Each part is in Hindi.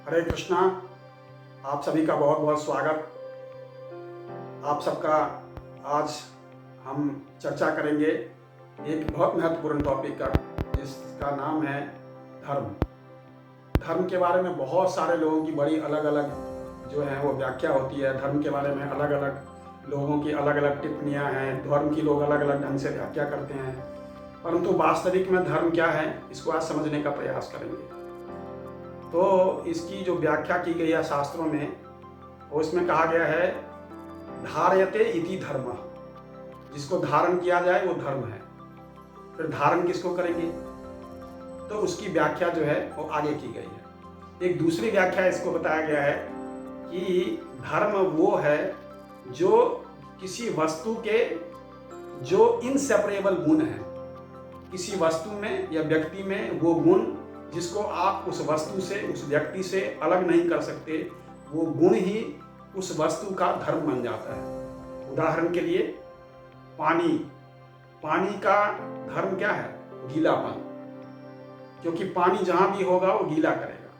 हरे कृष्णा। आप सभी का बहुत बहुत स्वागत। आप सबका आज हम चर्चा करेंगे एक बहुत महत्वपूर्ण टॉपिक का, जिसका नाम है धर्म। धर्म के बारे में बहुत सारे लोगों की बड़ी अलग अलग जो है वो व्याख्या होती है। धर्म के बारे में अलग अलग लोगों की अलग अलग टिप्पणियाँ हैं। धर्म की लोग अलग अलग ढंग से व्याख्या करते हैं, परंतु वास्तविक में धर्म क्या है, इसको आज समझने का प्रयास करेंगे। तो इसकी जो व्याख्या की गई है शास्त्रों में, वो इसमें कहा गया है धार्यते इति धर्म। जिसको धारण किया जाए वो धर्म है। फिर धारण किसको करेंगे, तो उसकी व्याख्या जो है वो आगे की गई है। एक दूसरी व्याख्या इसको बताया गया है कि धर्म वो है जो किसी वस्तु के जो इनसेपरेबल गुण है, किसी वस्तु में या व्यक्ति में वो गुण जिसको आप उस वस्तु से, उस व्यक्ति से अलग नहीं कर सकते, वो गुण ही उस वस्तु का धर्म बन जाता है। उदाहरण के लिए पानी। पानी का धर्म क्या है? गीलापन। क्योंकि पानी जहां भी होगा वो गीला करेगा,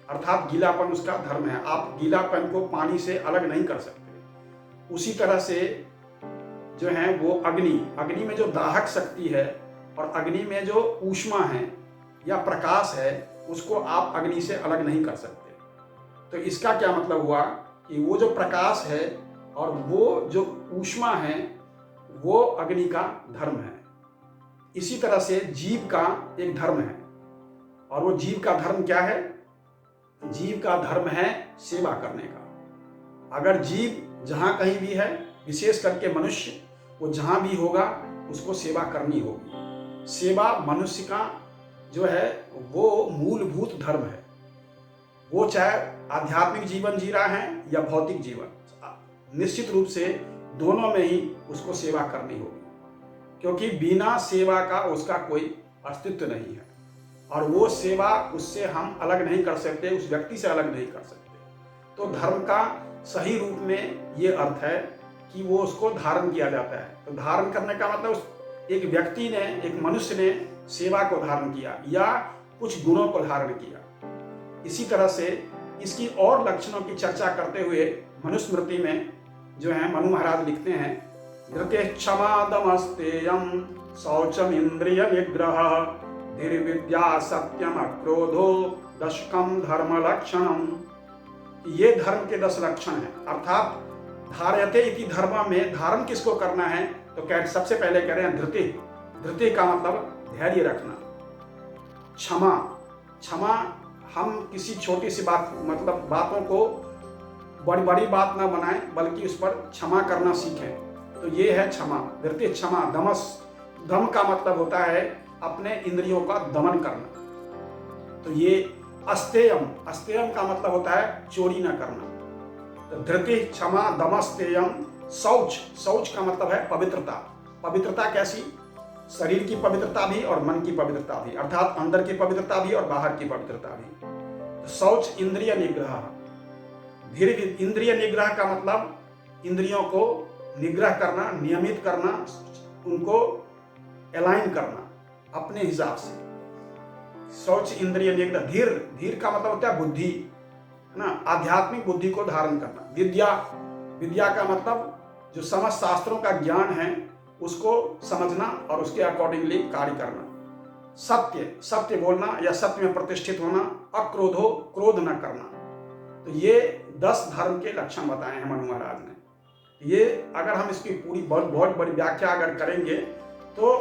अर्थात गीलापन उसका धर्म है। आप गीलापन को पानी से अलग नहीं कर सकते। उसी तरह से जो है वो अग्नि। अग्नि में जो दाहक शक्ति है और अग्नि में जो ऊष्मा है या प्रकाश है, उसको आप अग्नि से अलग नहीं कर सकते। तो इसका क्या मतलब हुआ कि वो जो प्रकाश है और वो जो ऊष्मा है, वो अग्नि का धर्म है। इसी तरह से जीव का एक धर्म है, और वो जीव का धर्म क्या है? जीव का धर्म है सेवा करने का। अगर जीव जहां कहीं भी है, विशेष करके मनुष्य, वो जहां भी होगा उसको सेवा करनी होगी। सेवा मनुष्य का जो है वो मूलभूत धर्म है। वो चाहे आध्यात्मिक जीवन जी रहा है या भौतिक जीवन, निश्चित रूप से दोनों में ही उसको सेवा करनी होगी, क्योंकि बिना सेवा का उसका कोई अस्तित्व नहीं है। और वो सेवा उससे हम अलग नहीं कर सकते, उस व्यक्ति से अलग नहीं कर सकते। तो धर्म का सही रूप में ये अर्थ है कि वो उसको धारण किया जाता है। तो धारण करने का मतलब एक व्यक्ति ने, एक मनुष्य ने सेवा को धारण किया या कुछ गुणों को धारण किया। इसी तरह से इसकी और लक्षणों की चर्चा करते हुए मनुस्मृति में जो है मनु महाराज लिखते हैं, धृते क्षमा दमस्तेयम शौचम इंद्रिय निग्रह धीर्विद्या सत्यम अक्रोधो दशकम धर्म लक्षणम। ये धर्म के 10 लक्षण हैं। अर्थात धार्यते इति धर्म में धारण किसको करना है, तो सबसे पहले कह रहे हैं धृति। धृति का मतलब धैर्य रखना। क्षमा। क्षमा, हम किसी छोटी सी बात, मतलब बातों को बड़ी बड़ी बात ना बनाएं, बल्कि उस पर क्षमा करना सीखें। तो ये है क्षमा, धृति क्षमा। दमस, दम का मतलब होता है अपने इंद्रियों का दमन करना। तो ये अस्तेयम, अस्तेयम का मतलब होता है चोरी ना करना। तो धृति क्षमा दमस्तेयम। शौच, शौच का मतलब है पवित्रता। पवित्रता कैसी? शरीर की पवित्रता भी और मन की पवित्रता भी, अर्थात अंदर की पवित्रता भी और बाहर की पवित्रता भी। तो शौच इंद्रिय निग्रह। धीरे इंद्रिय निग्रह का मतलब इंद्रियों को निग्रह करना, नियमित करना, उनको अलाइन करना अपने हिसाब से। शौच इंद्रिय निग्रह। धीर, धीर का मतलब होता है बुद्धि, है ना, आध्यात्मिक बुद्धि को धारण करना। विद्या, विद्या का मतलब जो समस्त शास्त्रों का ज्ञान है उसको समझना और उसके अकॉर्डिंगली कार्य करना। सत्य, सत्य बोलना या सत्य में प्रतिष्ठित होना। अक्रोधो, क्रोध न करना। तो ये 10 धर्म के लक्षण बताए हैं मनु महाराज ने। ये अगर हम इसकी पूरी बहुत बड़ी व्याख्या अगर करेंगे तो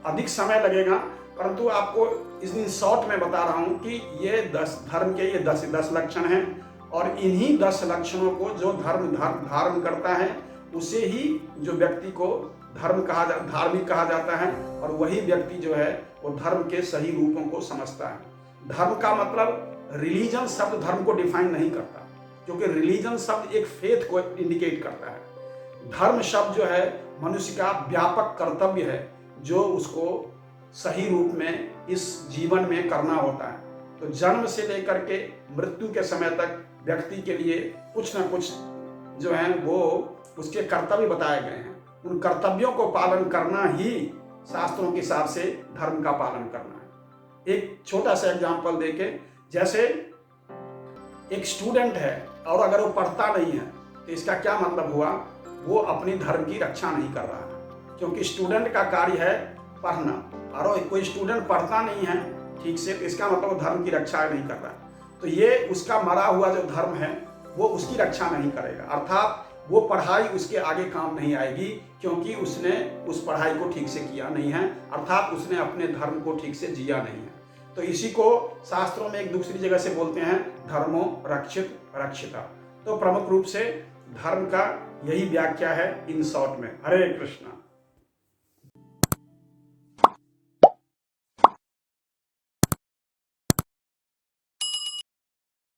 अधिक समय लगेगा, परंतु आपको इस दिन शॉर्ट में बता रहा हूं कि ये 10 धर्म के ये 10 लक्षण हैं, और इन्हीं 10 लक्षणों को जो धर्म धारण करता है उसे ही जो व्यक्ति को धार्मिक कहा जाता है, और वही व्यक्ति जो है वो धर्म के सही रूपों को समझता है। धर्म का मतलब रिलीजन शब्द धर्म को डिफाइन नहीं करता, क्योंकि रिलीजन शब्द एक फेथ को इंडिकेट करता है। धर्म शब्द जो है मनुष्य का व्यापक कर्तव्य है, जो उसको सही रूप में इस जीवन में करना होता है। तो जन्म से लेकर के मृत्यु के समय तक व्यक्ति के लिए कुछ न कुछ जो है वो उसके कर्तव्य बताए गए हैं। उन कर्तव्यों को पालन करना ही शास्त्रों के हिसाब से धर्म का पालन करना है। एक छोटा सा एग्जाम्पल देके, जैसे एक स्टूडेंट है और अगर वो पढ़ता नहीं है तो इसका क्या मतलब हुआ, वो अपनी धर्म की रक्षा नहीं कर रहा है, क्योंकि स्टूडेंट का कार्य है पढ़ना और कोई स्टूडेंट पढ़ता नहीं है ठीक से तो इसका मतलब वो धर्म की रक्षा नहीं कर रहा है। तो ये उसका मरा हुआ जो धर्म है वो उसकी रक्षा नहीं करेगा, अर्थात वो पढ़ाई उसके आगे काम नहीं आएगी, क्योंकि उसने उस पढ़ाई को ठीक से किया नहीं है, अर्थात उसने अपने धर्म को ठीक से जिया नहीं है। तो इसी को शास्त्रों में एक दूसरी जगह से बोलते हैं धर्मो रक्षित रक्षिता। तो प्रमुख रूप से धर्म का यही व्याख्या है इन शॉर्ट में। हरे कृष्णा।